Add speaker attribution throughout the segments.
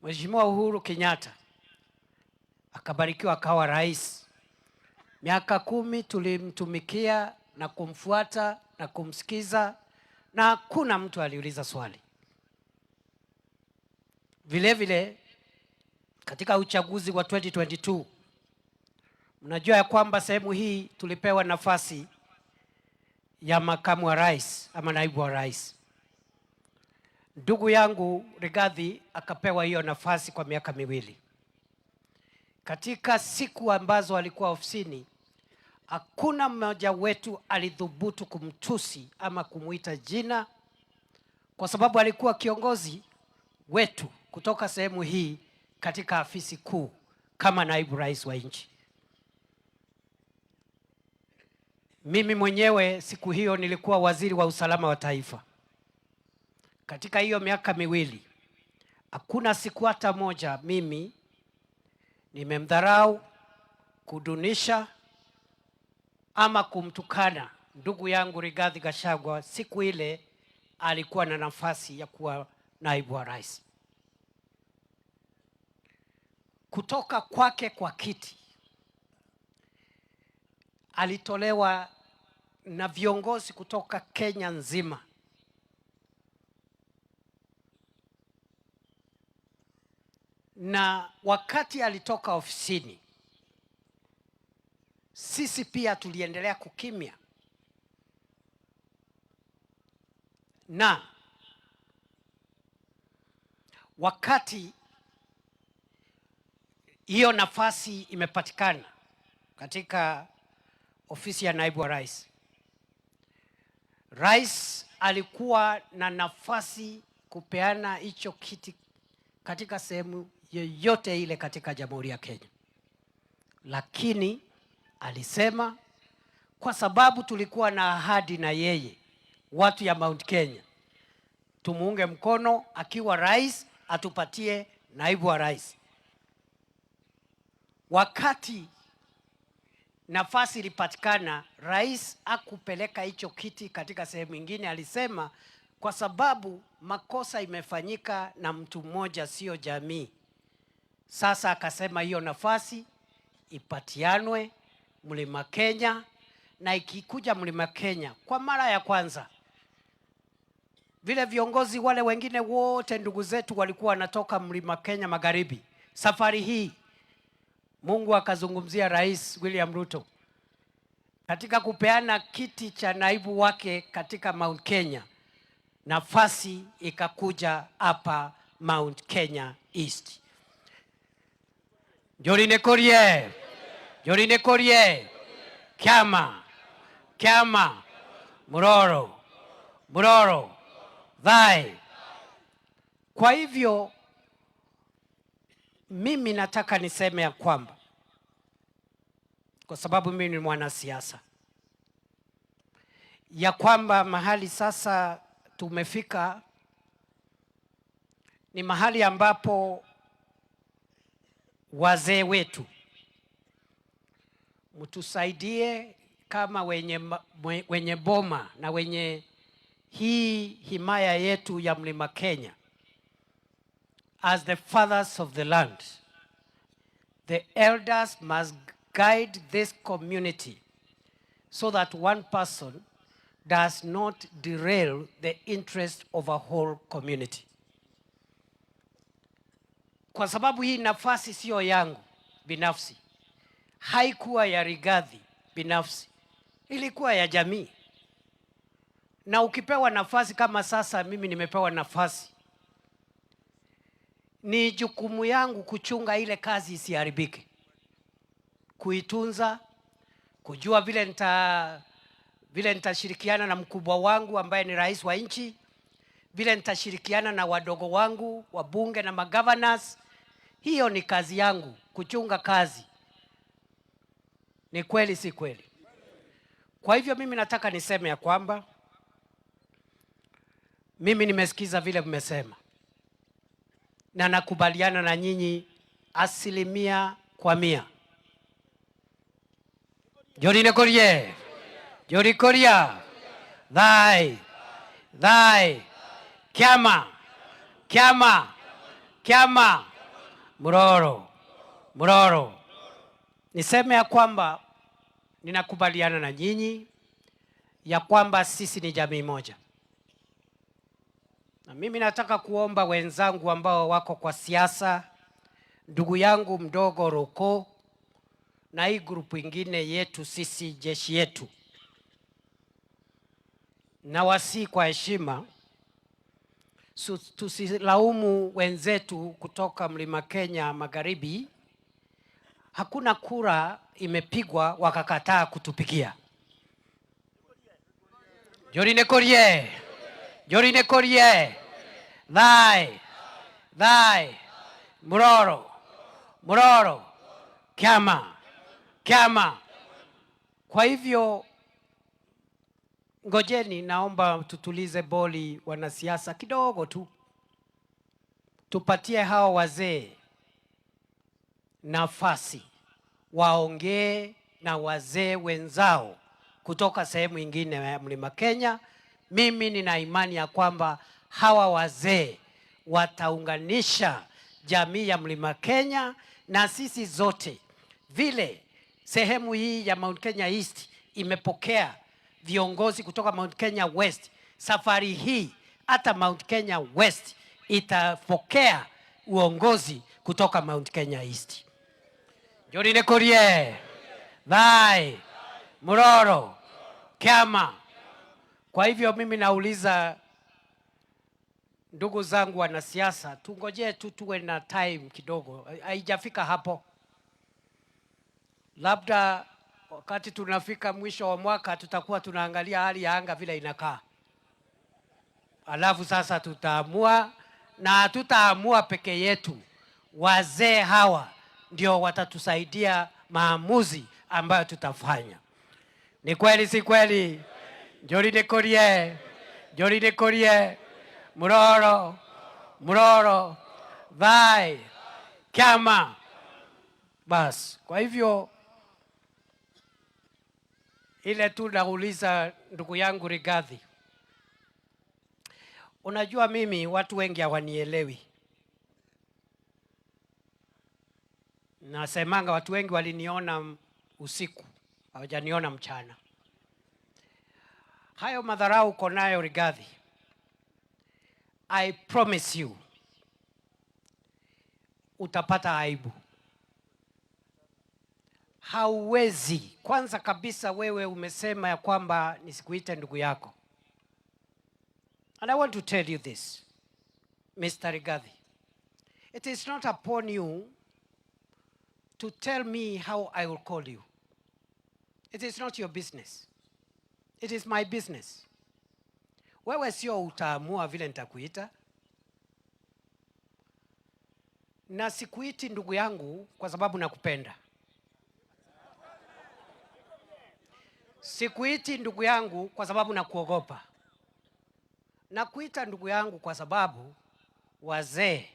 Speaker 1: Mheshimiwa Uhuru Kenyatta akabarikiwa akawa rais. Miaka 10 tulimtumikia na kumfuata na kumsikiza, na hakuna mtu aliuliza swali. Vile vile katika uchaguzi wa 2022 mnajua ya kwamba sehemu hii tulipewa nafasi ya makamu wa rais ama naibu wa rais. Ndugu yangu Rigathi akapewa hiyo nafasi kwa miaka 2. Katika siku ambazo alikuwa ofisini, hakuna mmoja wetu alidhubutu kumtusi ama kumuita jina, kwa sababu alikuwa kiongozi wetu kutoka sehemu hii katika afisi kuu kama naibu rais wa nchi. Mimi mwenyewe siku hiyo nilikuwa waziri wa usalama wa taifa. Katika hiyo miaka 2, hakuna siku hata moja mimi nimemdharau, kudunisha ama kumtukana ndugu yangu Rigathi Gachagua siku ile alikuwa na nafasi ya kuwa naibu wa rais. Kutoka kwake kwa kiti alitolewa na viongozi kutoka Kenya nzima. Na wakati alitoka ofisini, sisi pia tuliendelea kukimya. Na wakati hiyo nafasi imepatikana katika ofisi ya naibu wa rais, rais alikuwa na nafasi kupeana hicho kiti katika sehemu yoyote ile katika Jamhuri ya Kenya. Lakini alisema kwa sababu tulikuwa na ahadi na yeye, watu ya Mount Kenya, tumuunge mkono akiwa rais, atupatie naibu wa rais. Wakati nafasi ilipatikana, rais hakupeleka hicho kiti katika sehemu nyingine. Alisema kwa sababu makosa imefanyika na mtu mmoja, sio jamii. Sasa akasema hiyo nafasi ipatianwe Mlima Kenya, na ikikuja Mlima Kenya kwa mara ya kwanza, vile viongozi wale wengine wote ndugu zetu walikuwa wanatoka Mlima Kenya Magharibi. Safari hii Mungu akazungumzia Rais William Ruto katika kupeana kiti cha naibu wake katika Mount Kenya. Nafasi ikakuja hapa Mount Kenya East. Jorine Korie, Kiama, Muroro, Thai. Kwa hivyo mimi nataka niseme ya kwamba, kwa sababu mimi ni mwanasiasa, ya kwamba mahali sasa tumefika ni mahali ambapo wazee wetu mtusaidie kama wenye boma na wenye hii himaya yetu ya Mlima Kenya. As the fathers of the land, the elders must guide this community so that one person does not derail the interest of a whole community. Kwa sababu hii nafasi sio yangu binafsi, haikuwa ya Rigathi binafsi, ilikuwa ya jamii. Na ukipewa nafasi kama sasa mimi nimepewa nafasi, ni jukumu yangu kuchunga ile kazi isiharibike, kuitunza, kujua vile nitashirikiana na mkubwa wangu ambaye ni rais wa nchi, vile nitashirikiana na wadogo wangu wabunge na magovernors. Hiyo ni kazi yangu, kuchunga kazi. Ni kweli si kweli? Kwa hivyo mimi nataka niseme ya kwamba mimi nimesikiza vile mmesema, na nakubaliana na nyinyi 100%. Jorine Koria, Thai, Kiama, Muroro. Niseme ya kwamba ninakubaliana na nyinyi ya kwamba sisi ni jamii moja. Na mimi nataka kuomba wenzangu ambao wako kwa siasa, ndugu yangu mdogo Roko na hii grupu ingine yetu sisi jeshi yetu, na wasi kwa heshima tusilaumu wenzetu kutoka Mlima Kenya Magharibi. Hakuna kura imepigwa wakakataa kutupigia. Jorine Korie. Thai. Muroro. Kiama. Kwa hivyo ngojeni, naomba tutulize boli wanasiasa kidogo tu. Tupatie hao wazee nafasi waongee na wazee wenzao kutoka sehemu nyingine ya Mlima Kenya. Mimi nina imani ya kwamba hawa wazee wataunganisha jamii ya Mlima Kenya na sisi zote. Vile sehemu hii ya Mount Kenya East imepokea viongozi kutoka Mount Kenya West, safari hii hata Mount Kenya West itapokea uongozi kutoka Mount Kenya East. Jorine Korie, Thai, Muroro, Kiama. Kwa hivyo mimi nauliza ndugu zangu wanasiasa, tungojee tu tuwe na time kidogo. Haijafika hapo. Labda wakati tunafika mwisho wa mwaka tutakuwa tunaangalia hali ya anga vile inakaa. Alafu sasa tutaamua, na tutaamua peke yetu. Wazee hawa ndio watatusaidia maamuzi ambayo tutafanya. Ni kweli si kweli? Jorine Korie. Muroro. Thai. Kiama. Bas, kwa hivyo ile tu nauliza ndugu yangu Rigathi. Unajua mimi watu wengi hawanielewi. Nasemanga watu wengi waliniona usiku, hawajaniona mchana. Hayo madharau uko nayo Rigathi, I promise you utapata aibu. Hauwezi. Kwanza kabisa wewe umesema ya kwamba nisikuite ndugu yako. And I want to tell you this, Mr. Rigathi. It is not upon you to tell me how I will call you. It is not your business. It is my business. Wewe sio utaamua vile nitakuita. Na sikuiti ndugu yangu kwa sababu nakupenda. Sikuiti ndugu yangu kwa sababu nakuogopa. Nakuita ndugu yangu kwa sababu wazee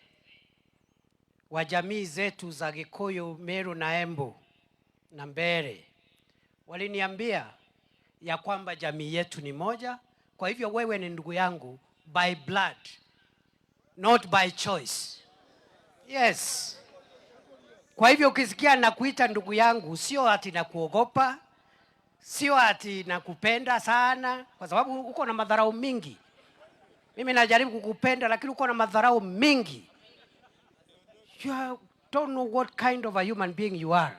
Speaker 1: wa jamii zetu za Gikuyu, Meru na Embu na Mbere waliniambia ya kwamba jamii yetu ni moja. Kwa hivyo wewe ni ndugu yangu by blood, not by choice. Yes. Kwa hivyo ukisikia nakuita ndugu yangu, sio ati nakuogopa, sio ati nakupenda sana, kwa sababu uko na madharau mingi. Mimi najaribu kukupenda lakini uko na madharau mingi. You don't know what kind of a human being you are.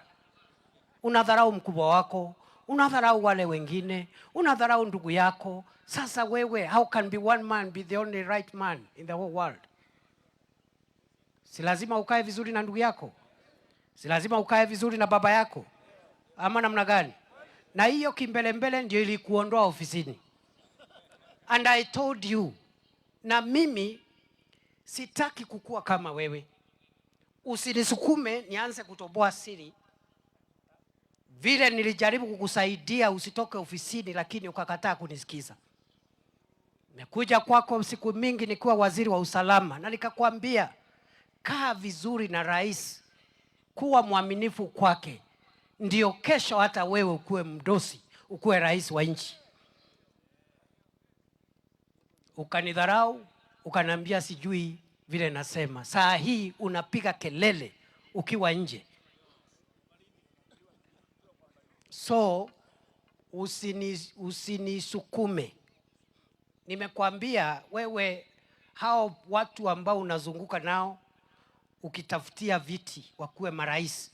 Speaker 1: Unadharau mkubwa wako, unadharau wale wengine, unadharau ndugu yako. Sasa wewe, how can be one man be the only right man in the whole world? Si lazima ukae vizuri na ndugu yako? Si lazima ukae vizuri na baba yako? Ama namna gani? Na hiyo kimbelembele ndio ilikuondoa ofisini. And I told you, na mimi sitaki kukua kama wewe. Usinisukume nianze kutoboa siri. Vile nilijaribu kukusaidia usitoke ofisini lakini ukakataa kunisikiza. Nimekuja kwako siku mingi nikiwa waziri wa usalama na nikakwambia kaa vizuri na rais, kuwa mwaminifu kwake, ndio kesho hata wewe ukue mdosi, ukue rais wa nchi. Ukanidharau, ukaniambia sijui vile nasema, saa hii unapiga kelele ukiwa nje. So usinisukume. Nimekwambia wewe, hao watu ambao unazunguka nao ukitafutia viti wakuwe marais.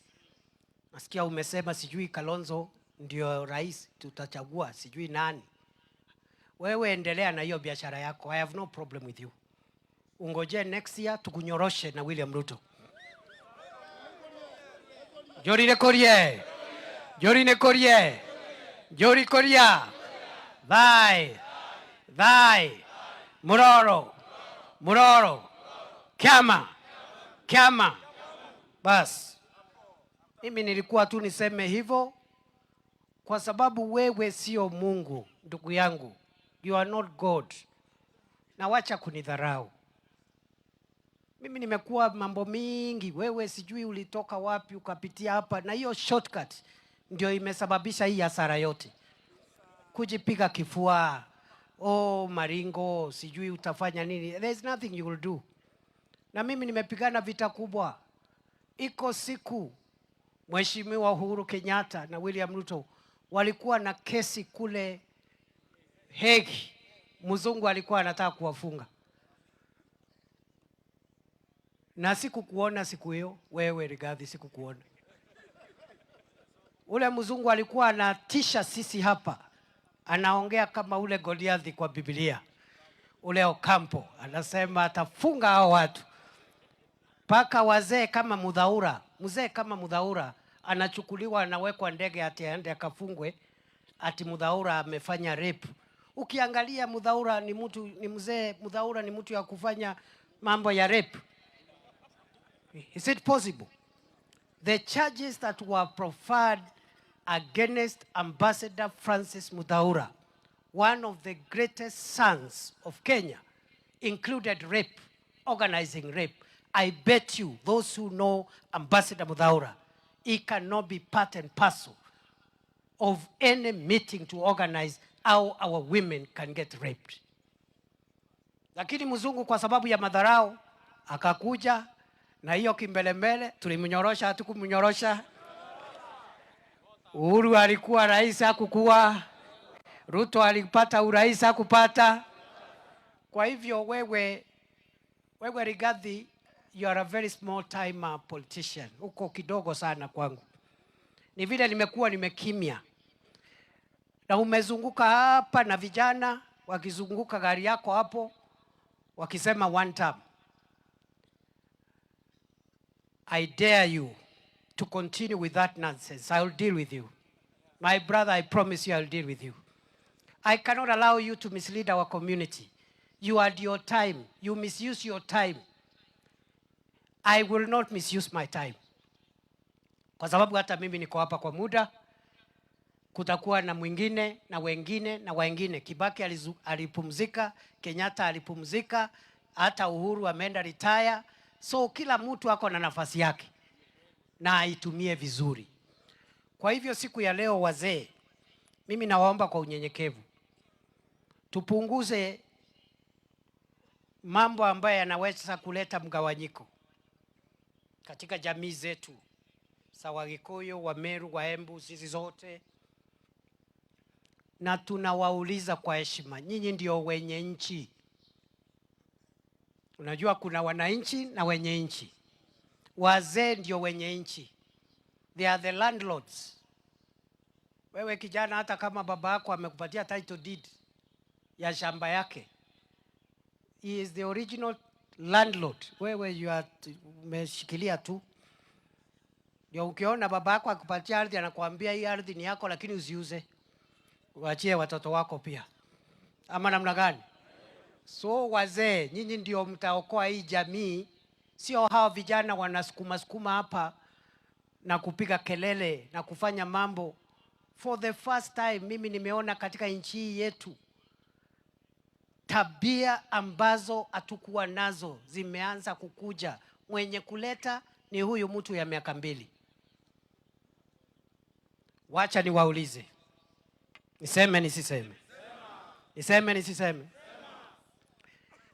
Speaker 1: Nasikia umesema sijui Kalonzo ndio rais tutachagua, sijui nani. Wewe endelea na hiyo biashara yako. I have no problem with you. Ungoje next year tukunyoroshe na William Ruto. Jori Korie. Jori Korie. Jori Koria. Vai. Vai. Muroro. Muroro. Kiama. Kiama. Bas. Mimi nilikuwa tu niseme hivyo kwa sababu wewe sio Mungu, ndugu yangu. You are not God. Na wacha kunidharau. Mimi nimekuwa mambo mingi, wewe sijui ulitoka wapi ukapitia hapa, na hiyo shortcut ndio imesababisha hii hasara yote. Kujipiga kifua, maringo, sijui utafanya nini. There is nothing you will do. Na mimi nimepigana vita kubwa. Iko siku Mheshimiwa Uhuru Kenyatta na William Ruto walikuwa na kesi kule Hague. Mzungu alikuwa anataka kuwafunga. Na sikukuona siku hiyo, wewe Rigathi, sikukuona. Ule mzungu alikuwa anatisha sisi hapa. Anaongea kama ule Goliathi kwa Biblia. Ule Ocampo anasema atafunga hao watu. Paka wazee kama Mudhaura, mzee kama Mudhaura anachukuliwa, anawekwa ndege ati aende akafungwe ati Mudhaura amefanya rape. Ukiangalia Mudhaura ni mtu, ni mzee. Mudhaura ni mtu ya kufanya mambo ya rape. Is it possible? The charges that were proffered against Ambassador Francis Mudhaura, one of the greatest sons of Kenya, included rape, organizing rape. I bet you, those who know Ambassador Mudhaura, he cannot be part and parcel of any meeting to organize how our women can get raped. Lakini mzungu kwa sababu ya madharau akakuja na hiyo kimbelembele, tulimnyorosha, hatukumnyorosha. Uhuru alikuwa rais, hakukuwa. Ruto alipata urais, hakupata. Kwa hivyo wewe Rigathi, you are a very small time politician. Uko kidogo sana kwangu. Ni vile nimekuwa nimekimya. Na umezunguka hapa na vijana wakizunguka gari yako hapo wakisema one term. I dare you to continue with that nonsense. I will deal with you. My brother, I promise you I will deal with you. I cannot allow you to mislead our community. You had your time. You misuse your time. I will not misuse my time. Kwa sababu hata mimi niko hapa kwa muda. Kutakuwa na mwingine na wengine na wengine. Kibaki alipumzika, Kenyatta alipumzika, hata Uhuru ameenda retire. So kila mtu ako na nafasi yake na aitumie vizuri. Kwa hivyo siku ya leo wazee, mimi nawaomba kwa unyenyekevu, tupunguze mambo ambayo yanaweza kuleta mgawanyiko katika jamii zetu. Sawa Gikuyu, Wameru, Waembu, sisi zote. Na tunawauliza kwa heshima, nyinyi ndio wenye nchi. Unajua kuna wananchi na wenye nchi. Wazee ndio wenye nchi. They are the landlords. Wewe kijana, hata kama baba yako amekupatia title deed ya shamba yake, he is the original landlord. Wewe umeshikilia tu. Ndio ukiona baba yako akupatia ardhi anakuambia hii ardhi ni yako, lakini usiuze. Uachie watoto wako pia. Ama namna gani? So wazee, nyinyi ndio mtaokoa hii jamii. Sio hao vijana wanasukuma hapa na kupiga kelele na kufanya mambo. For the first time mimi nimeona katika nchi yetu tabia ambazo hatukuwa nazo zimeanza kukuja. Mwenye kuleta ni huyu mtu ya miaka 2. Wacha niwaulize. Niseme nisiseme? Niseme nisiseme?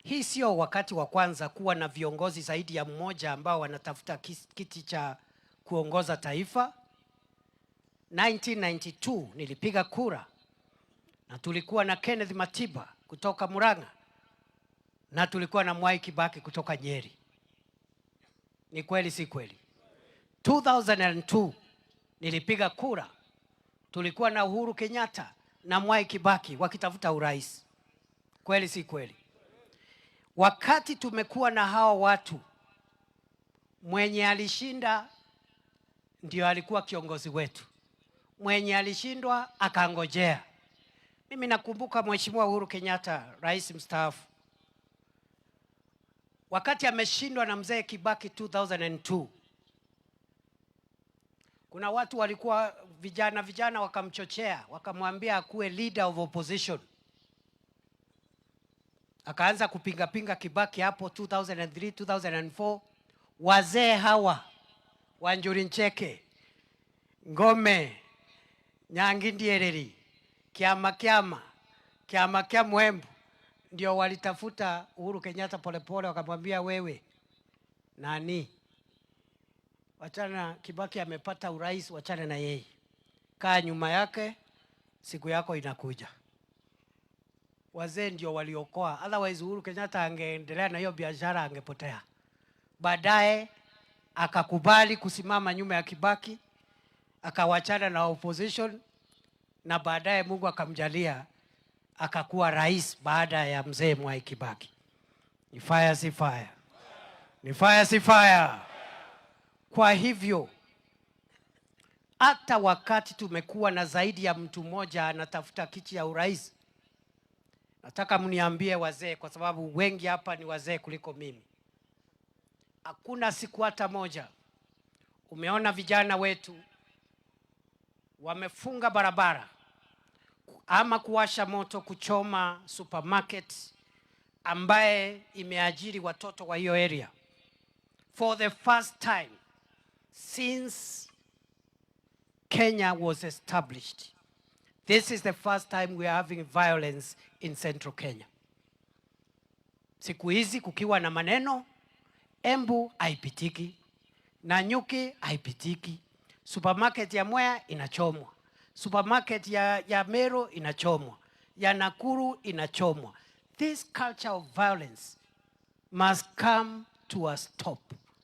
Speaker 1: Hii sio wakati wa kwanza kuwa na viongozi zaidi ya mmoja ambao wanatafuta kiti cha kuongoza taifa. 1992 nilipiga kura na tulikuwa na Kenneth Matiba kutoka Murang'a na tulikuwa na Mwai Kibaki kutoka Nyeri. Ni kweli si kweli? 2002 nilipiga kura, tulikuwa na Uhuru Kenyatta na Mwai Kibaki wakitafuta urais. Kweli si kweli? Wakati tumekuwa na hao watu, mwenye alishinda ndio alikuwa kiongozi wetu, mwenye alishindwa akangojea. Mimi nakumbuka Mheshimiwa Uhuru Kenyatta, rais mstaafu, wakati ameshindwa na mzee Kibaki 2002, kuna watu walikuwa vijana wakamchochea, wakamwambia akuwe leader of opposition. Akaanza kupinga Kibaki hapo 2003, 2004. Wazee hawa Wanjuri Ncheke, Ngome, Nyangi Ndiereri, Kiama Mwembu ndio walitafuta Uhuru Kenyatta polepole, wakamwambia wewe nani? Wachana, Kibaki amepata urais, wachana na yeye. Kaa nyuma yake, siku yako inakuja. Wazee ndio waliokoa, otherwise Uhuru Kenyatta angeendelea na hiyo biashara angepotea. Baadaye akakubali kusimama nyuma ya Kibaki, akawachana na opposition, na baadaye Mungu akamjalia akakuwa rais baada ya mzee Mwai Kibaki. Ni fire si fire? Ni fire si fire? Kwa hivyo hata wakati tumekuwa na zaidi ya mtu mmoja anatafuta kiti ya urais, nataka mniambie wazee, kwa sababu wengi hapa ni wazee kuliko mimi, hakuna siku hata moja umeona vijana wetu wamefunga barabara ama kuwasha moto kuchoma supermarket ambaye imeajiri watoto wa hiyo area. For the first time since Kenya was established, this is the first time we are having violence in Central Kenya. Siku hizi kukiwa na maneno, Embu haipitiki, Nanyuki haipitiki, supermarket ya Mwea inachomwa, supermarket ya Meru inachomwa, ya Nakuru inachomwa. This culture of violence must come to a stop.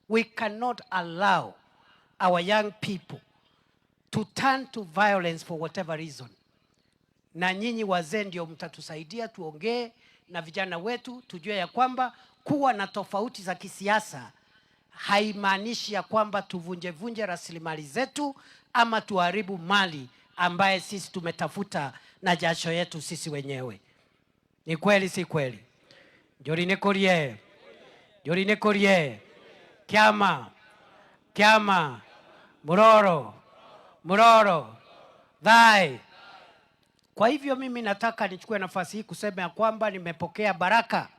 Speaker 1: We cannot allow our young people to turn to violence for whatever reason. Na nyinyi wazee ndio mtatusaidia tuongee na vijana wetu, tujue ya kwamba kuwa na tofauti za kisiasa haimaanishi ya kwamba tuvunje rasilimali zetu ama tuharibu mali ambaye sisi tumetafuta na jasho yetu sisi wenyewe. Ni kweli si kweli? Njori nekorie Kiama Muroro Thai. Kwa hivyo mimi nataka nichukue nafasi hii kusema ya kwamba nimepokea baraka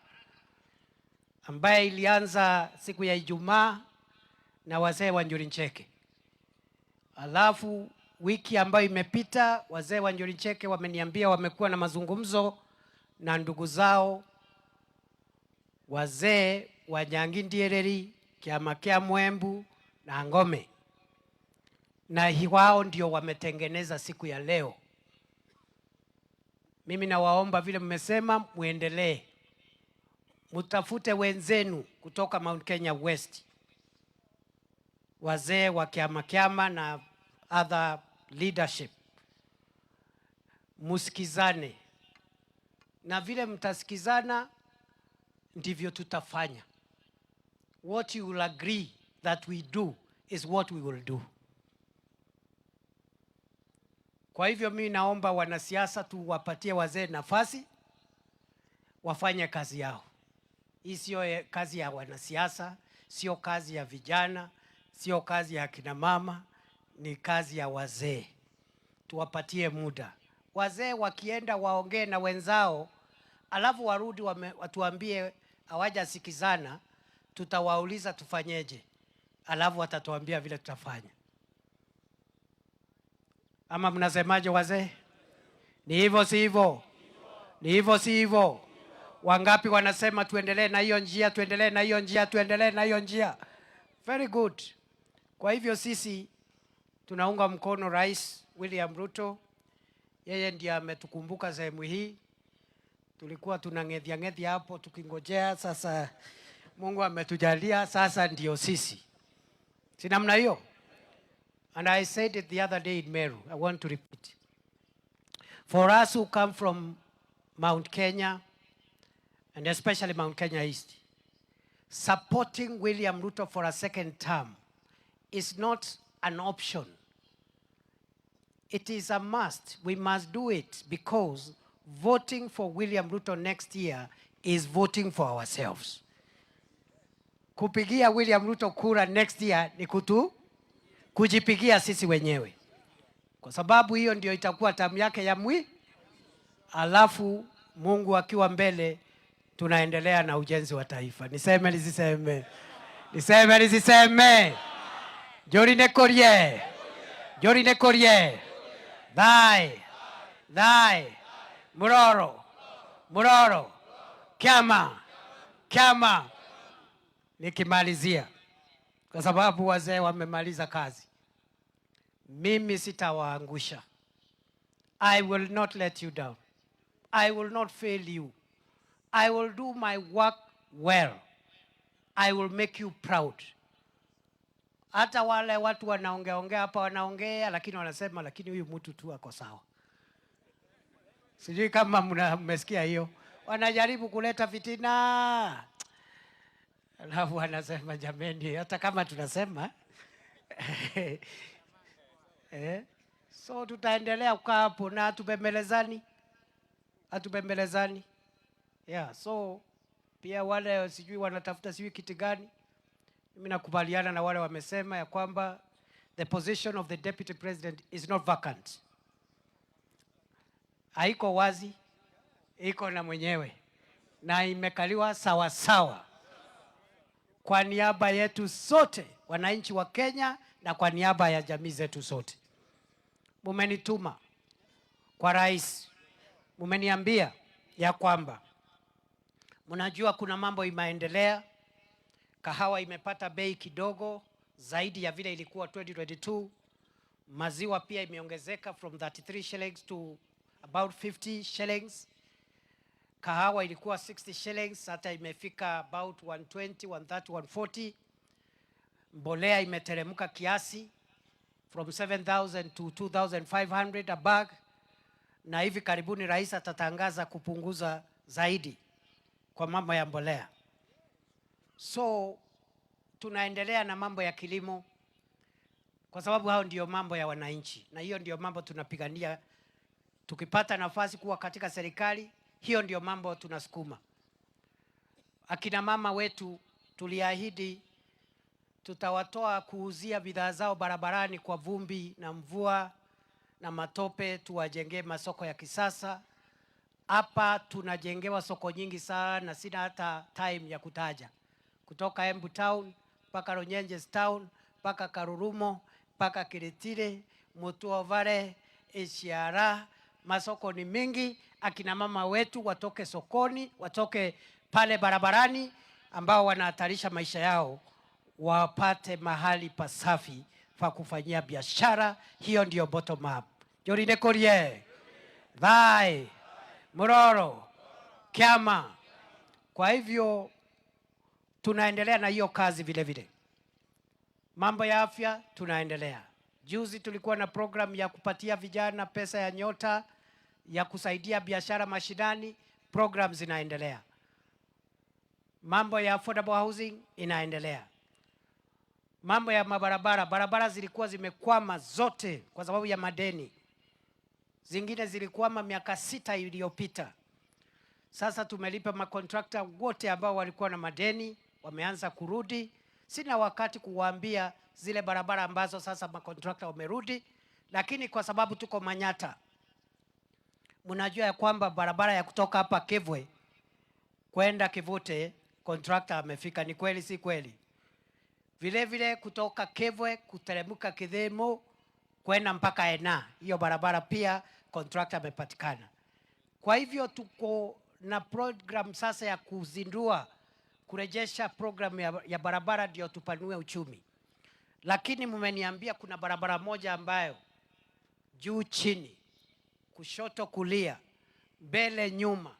Speaker 1: ambaye ilianza siku ya Ijumaa na wazee wa Njuri Ncheke. Alafu wiki ambayo imepita wazee wa Njuri Ncheke wameniambia wamekuwa na mazungumzo na ndugu zao wazee wa Nyangi Ndiereri, Kiama Mwembu na Ngome, na wao ndio wametengeneza siku ya leo. Mimi nawaomba vile mmesema muendelee, mutafute wenzenu kutoka Mount Kenya West, wazee wa Kiama na other leadership, musikizane, na vile mtasikizana ndivyo tutafanya. What you will agree that we do is what we will do. Kwa hivyo mimi naomba wanasiasa tuwapatie wazee nafasi wafanye kazi yao. Hii sio kazi ya wanasiasa, sio kazi ya vijana, sio kazi ya kina mama, ni kazi ya wazee. Tuwapatie muda. Wazee wakienda waongee na wenzao, alafu warudi watuambie hawajasikizana, tutawauliza tufanyeje. Alafu watatuambia vile tutafanya. Ama mnasemaje wazee? Ni hivyo si hivyo? Ni hivyo si hivyo? Wangapi wanasema tuendelee na hiyo njia, tuendelee na hiyo njia, tuendelee na hiyo njia? Very good. Kwa hivyo sisi tunaunga mkono Rais William Ruto. Yeye ndiye ametukumbuka sehemu hii. Tulikuwa tunang'ethia hapo tukingojea, sasa Mungu ametujalia, sasa ndio sisi. Si namna hiyo? And I said it the other day in Meru. I want to repeat. For us who come from Mount Kenya, and especially Mount Kenya East, supporting William Ruto for a second term is not an option. It is a must. We must do it because voting for William Ruto next year is voting for ourselves. Kupigia William Ruto kura next year ni kujipigia sisi wenyewe. Kwa sababu hiyo ndio itakuwa tamu yake ya alafu Mungu akiwa mbele tunaendelea na ujenzi wa taifa. Niseme nisiseme? Niseme nisiseme? Jorine Korie. Jorine Korie. Thai. Muroro. Kiama. Nikimalizia, kwa sababu wazee wamemaliza kazi, mimi sitawaangusha. I will not let you down. I will not fail you. I will do my work well. I will make you proud. Hata wale watu wanaongea hapa wanaongea, lakini wanasema lakini huyu mtu tu ako sawa. Sijui kama mmesikia hiyo. Wanajaribu kuleta fitina. Alafu wanasema jameni, hata kama tunasema so tutaendelea kukaa hapo na hatupembelezani. Yeah, so pia wale sijui wanatafuta sijui kiti gani, mimi nakubaliana na wale wamesema ya kwamba the position of the deputy president is not vacant. Haiko wazi, iko na mwenyewe na imekaliwa sawa sawa. Kwa niaba yetu sote wananchi wa Kenya na kwa niaba ya jamii zetu sote. Mumenituma kwa rais. Mumeniambia ya kwamba mnajua kuna mambo imeendelea. Kahawa imepata bei kidogo zaidi ya vile ilikuwa 2022. Maziwa pia imeongezeka from 33 shillings to about 50 shillings. Kahawa ilikuwa 60 shillings, hata imefika about 120, 130, 140. Mbolea imeteremka kiasi from 7,000 to 2,500 a bag. Na hivi karibuni rais atatangaza kupunguza zaidi kwa mambo ya mbolea. So tunaendelea na mambo ya kilimo kwa sababu hao ndio mambo ya wananchi, na hiyo ndio mambo tunapigania. Tukipata nafasi kuwa katika serikali, hiyo ndio mambo tunasukuma. Akina mama wetu tuliahidi tutawatoa kuuzia bidhaa zao barabarani kwa vumbi na mvua na matope, tuwajengee masoko ya kisasa. Hapa tunajengewa soko nyingi sana, sina hata time ya kutaja. Kutoka Embu Town, mpaka Ronyenjes Town, mpaka Karurumo, mpaka Kiritire, Mutua Vale, Echiara, masoko ni mingi. Akina mama wetu watoke sokoni, watoke pale barabarani ambao wanahatarisha maisha yao, wapate mahali pasafi pa kufanyia biashara. Hiyo ndio bottom up. Jorine Korie. Thai. Muroro. Kiama. Kwa hivyo tunaendelea na hiyo kazi vile vile. Mambo ya afya tunaendelea. Juzi tulikuwa na program ya kupatia vijana pesa ya nyota ya kusaidia biashara mashinani. Program zinaendelea. Mambo ya affordable housing inaendelea. Mambo ya barabara zilikuwa zimekwama zote kwa sababu ya madeni. Zingine zilikwama miaka 6 iliyopita. Sasa tumelipa makontrakta wote ambao walikuwa na madeni, wameanza kurudi. Sina wakati kuwaambia zile barabara ambazo sasa makontrakta wamerudi, lakini kwa sababu tuko Manyata, mnajua ya kwamba barabara ya kutoka hapa Kevwe kwenda Kivute kontrakta amefika. Ni kweli si kweli? Vile vile kutoka Kevwe kuteremka Kidhemo kwenda mpaka Ena, hiyo barabara pia kontrakta amepatikana. Kwa hivyo tuko na program sasa ya kuzindua kurejesha program ya barabara ndio tupanue uchumi. Lakini mmeniambia kuna barabara moja ambayo juu chini, kushoto kulia, mbele nyuma,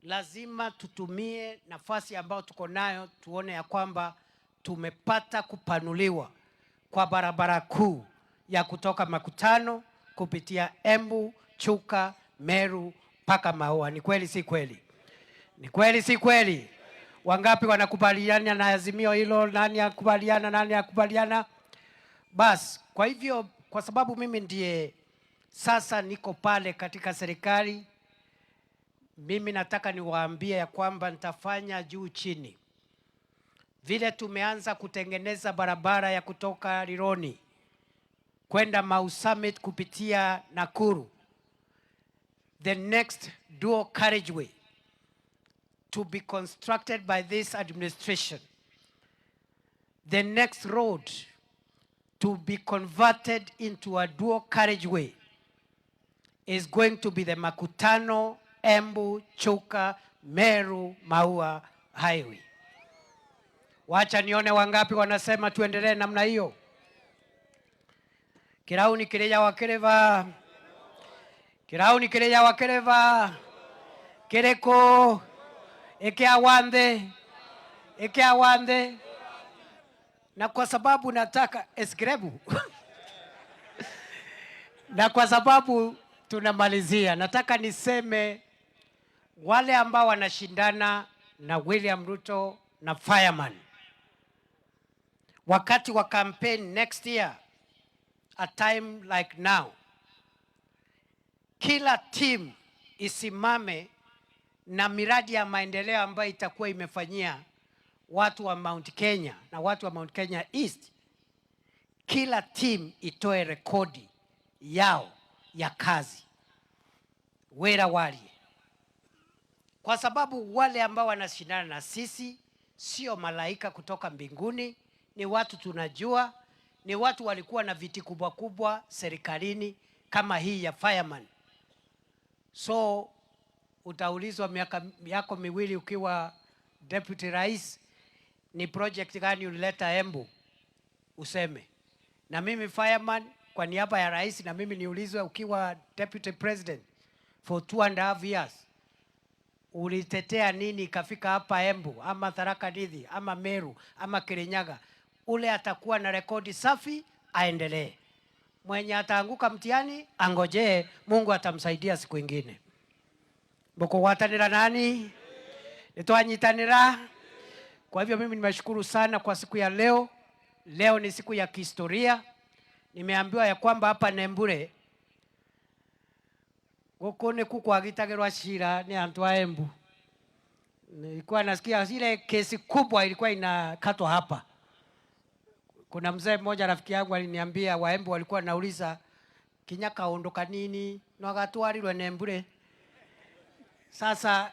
Speaker 1: lazima tutumie nafasi ambayo tuko nayo tuone ya kwamba tumepata kupanuliwa kwa barabara kuu ya kutoka Makutano kupitia Embu, Chuka, Meru mpaka Maua. Ni kweli si kweli? Ni kweli si kweli? Wangapi wanakubaliana na azimio hilo? Nani akubaliana? Nani akubaliana? Bas, kwa hivyo kwa sababu mimi ndiye sasa niko pale katika serikali, mimi nataka niwaambie ya kwamba nitafanya juu chini. Vile tumeanza kutengeneza barabara ya kutoka Rironi kwenda Mau Summit kupitia Nakuru, the next dual carriageway to be constructed by this administration, the next road to be converted into a dual carriageway is going to be the Makutano, Embu, Chuka, Meru, Maua highway. Wacha nione wangapi wanasema tuendelee namna hiyo. Kirauni kireja wakereva. Kirauni kireja wakereva. Kereko. Eke awande. Na kwa sababu nataka esgrebu. Na kwa sababu tunamalizia, nataka niseme wale ambao wanashindana na William Ruto na Fireman wakati wa campaign next year, a time like now, kila team isimame na miradi ya maendeleo ambayo itakuwa imefanyia watu wa Mount Kenya na watu wa Mount Kenya East. Kila team itoe rekodi yao ya kazi wera wali, kwa sababu wale ambao wanashindana na sisi sio malaika kutoka mbinguni, ni watu tunajua, ni watu walikuwa na viti kubwa kubwa serikalini kama hii ya Fireman. So utaulizwa miaka yako miwili ukiwa deputy rais, ni project gani ulileta Embu, useme. Na mimi Fireman kwa niaba ya rais, na mimi niulizwe ukiwa deputy president for 2.5 years, ulitetea nini ikafika hapa Embu ama Tharaka Nithi ama Meru ama Kirinyaga? Ule atakuwa na rekodi safi, aendelee. Mwenye ataanguka mtihani angojee, Mungu atamsaidia siku ingine. Boko watanira nani? Nitwanyitanira. Kwa hivyo mimi nimeshukuru sana kwa siku ya leo. Leo ni siku ya kihistoria. Nimeambiwa ya kwamba hapa Nembure gukone kukwagitagerwa shira ni antu wa Embu. Nilikuwa nasikia ile kesi kubwa ilikuwa inakatwa hapa. Kuna mzee mmoja rafiki yangu aliniambia wa Embu walikuwa nauliza Kinyaka ondoka nini na gatwarirwe Nembure. Sasa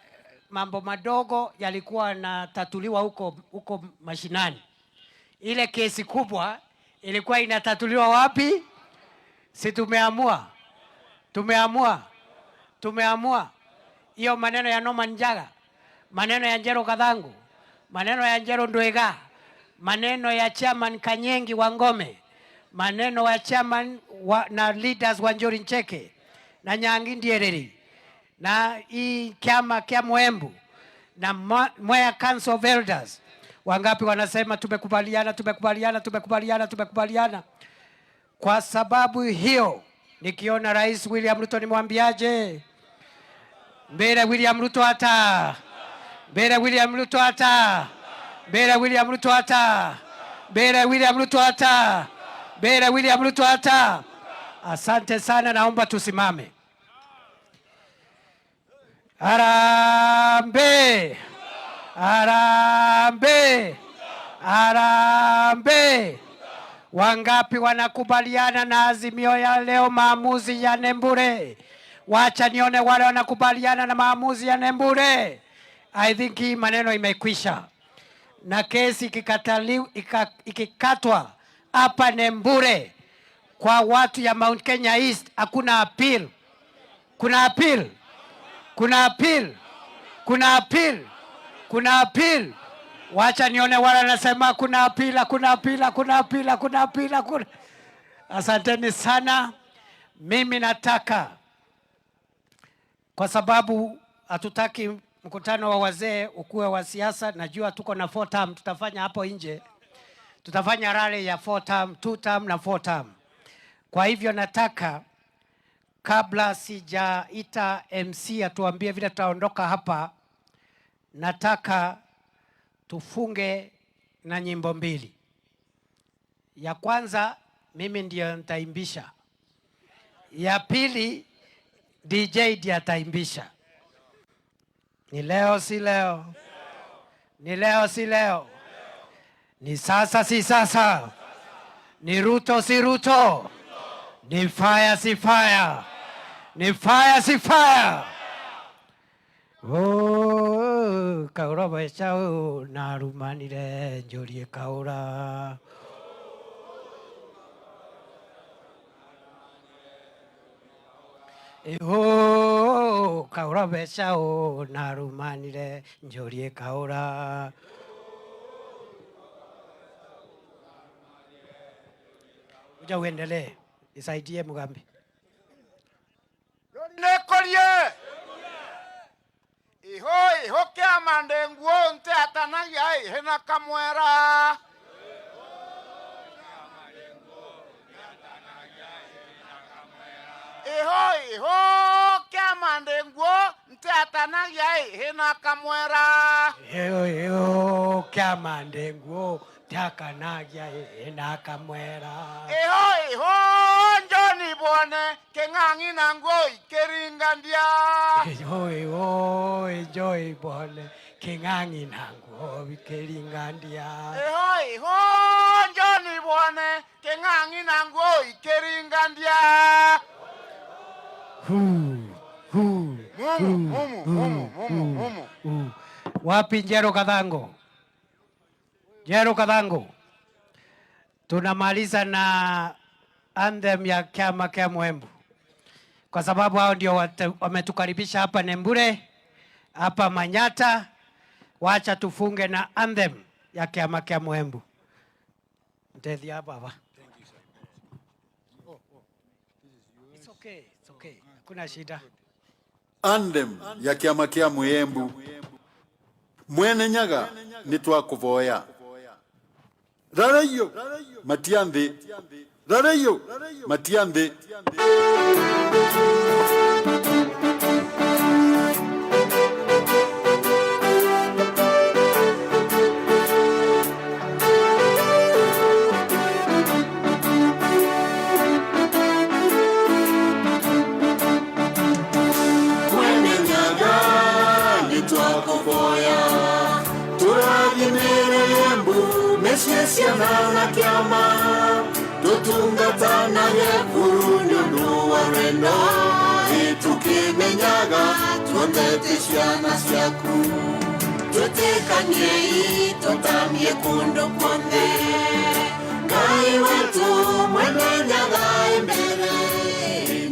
Speaker 1: mambo madogo yalikuwa natatuliwa huko mashinani. Ile kesi kubwa ilikuwa inatatuliwa wapi? Si tumeamua. Hiyo maneno ya Norman Njaga, maneno ya Njero Kadhangu, maneno ya Njero Ndwega, maneno ya chairman Kanyengi wa Ngome, maneno ya chairman na leaders wa Njori Ncheke na Nyangi Ndiereri na hii kiama kia Embu na Mwea Council of Elders. Wangapi wanasema tumekubaliana? Kwa sababu hiyo nikiona Rais William Ruto nimwambiaje? Mbele William Ruto hata. Mbele William Ruto hata. Mbele William Ruto hata. Mbele William Ruto hata. Mbele William Ruto hata. Asante sana, naomba tusimame. Harambee! Harambee! Harambee! Wangapi wanakubaliana na azimio ya leo, maamuzi ya Nembure? Wacha nione wale wanakubaliana na maamuzi ya Nembure. I think hii maneno imekwisha. Na kesi ikikatwa hapa Nembure kwa watu ya Mount Kenya East, hakuna appeal. Kuna appeal? Kuna appeal? Kuna appeal. Kuna appeal. Wacha nione wala nasema kuna appeal, kuna appeal, kuna appeal, kuna appeal, kuna. Asanteni sana. Mimi nataka, kwa sababu hatutaki mkutano wa wazee ukuwe wa siasa. Najua tuko na 4 term, tutafanya hapo nje. Tutafanya rally ya 4 term, 2 term na 4 term. Kwa hivyo nataka, kabla sijaita MC atuambie vile tutaondoka hapa, nataka tufunge na nyimbo mbili. Ya kwanza mimi ndio nitaimbisha. Ya pili DJ ndiye ataimbisha. Ni leo si leo. Ni leo si leo. Ni sasa si sasa. Ni Ruto si Ruto. Ni fire si fire. Ni fire si fire. Oh, kaura baishao narumanire njuri kaura. Oh, kaura baishao narumanire njuri kaura. Uja uendelee. Isaidie Mugambi.
Speaker 2: Nekolie. Iho kia mandenguo nte atanagi ai hena kamwera. Iho kia mandenguo nte atanagi ai hena kamwera.
Speaker 1: Iho kia mandenguo Takanagia ena kamwera.
Speaker 2: Iho njoni bone kengangi nangoi keringandia.
Speaker 1: Iho njoi bone kengangi nangoi keringandia.
Speaker 2: Iho njoni bone kengangi nangoi keringandia.
Speaker 1: Wapi Njero Kadhango? Njero Kadhango. Tunamaliza na anthem ya chama cha Mwembu, kwa sababu hao ndio wametukaribisha hapa Nembure, hapa Manyata. Wacha tufunge na anthem ya chama cha Mwembu. Ndedia baba. It's okay, it's okay. Kuna shida.
Speaker 3: Anthem ya chama cha Mwembu. Mwene nyaga nitwakuvoya. Rarayo matiande. Rarayo matiande.
Speaker 4: Mwene nyaga nitwakuvoya. Turagimere Embu mesyesia na kiama. Tutungatana Burundi nuwareno. Itukimenyaga tuteteshana syaku. Tutekanye tutamye kundo konde. Ngai wetu mwene nyaga embere.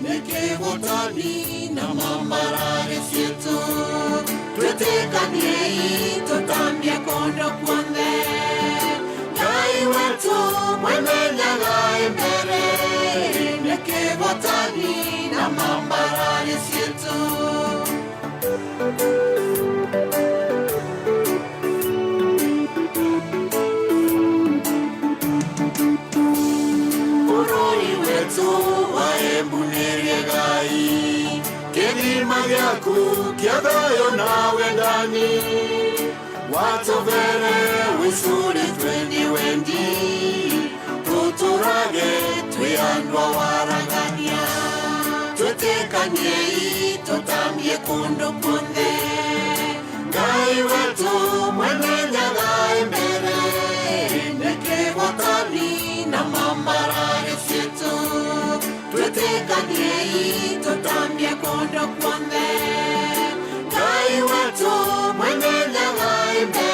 Speaker 4: Nikivutani na mamarare syetu. Tutekanye tutamye kundo konde. Ngai wetu mwene nyaga embere. Nikivutani na mamarare syetu. Urori wetu wa Embu nerigai. Kilima yaku kiadayo nawe ndani. Watovere wisuri twendi wendi. Tuturage tuyandwa waragania. Tutekanye tutamye kundo konde. Ngai wetu mwene nyaga embere. Nikivutani na mamarare syetu. Tutekanye tutamye kundo konde.